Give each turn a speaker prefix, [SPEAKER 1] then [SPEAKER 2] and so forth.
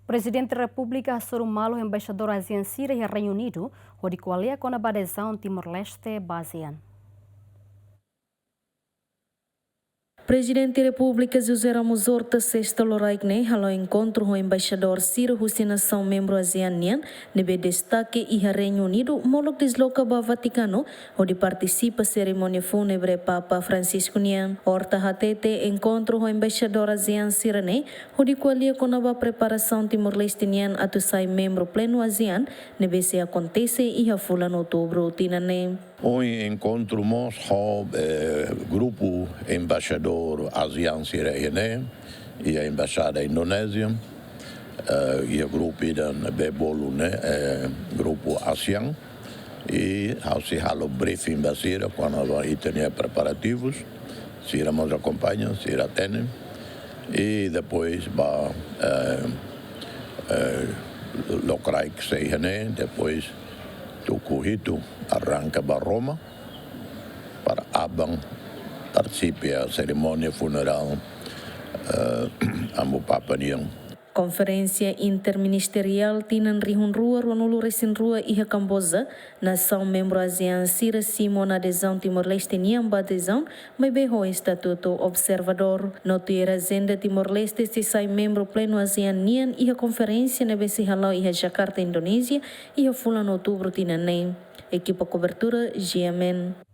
[SPEAKER 1] Presidente da República surumalo embaixador ASEAN Síria e Reino Unido, onde qualia com a adesão Timor-Leste ASEAN.
[SPEAKER 2] Presidente da República José Ramos Horta sexta loraikne halo encontro com o embaixador Ciro Husinação membro ASEAN nebe destaque e Reino Unido molok desloca ba Vaticano onde participa cerimônia fúnebre Papa Francisco Nian. Horta hatete encontro com o embaixador ASEAN Sirene onde qualia com a preparação Timor-Leste Nian atu sai membro pleno ASEAN nebe se acontece e a fulan outubro tinane.
[SPEAKER 3] Hoje encontramos o grupo embaixador ASEAN Sirene e a embaixada Indonésia e o grupo da Bebolu, grupo ASEAN e se halo briefing basira quando a tinha preparativos, se iremos acompanhar, se irá ter e depois va locrai que se depois do corrido arranca para Roma para abang participe a cerimônia funeral a Papa Niang.
[SPEAKER 2] Conferência interministerial tinan rihun rua ronulu resin rua iha Camboja, nação membro ASEAN Sira Simon adesão Timor-Leste Niamba adesão, mas berro estatuto observador. Notuera agenda Timor-Leste se sai membro pleno ASEAN Nian iha conferência nebe se halau iha Jakarta, Indonésia, iha fulan outubro tinanem. Equipa cobertura GMN.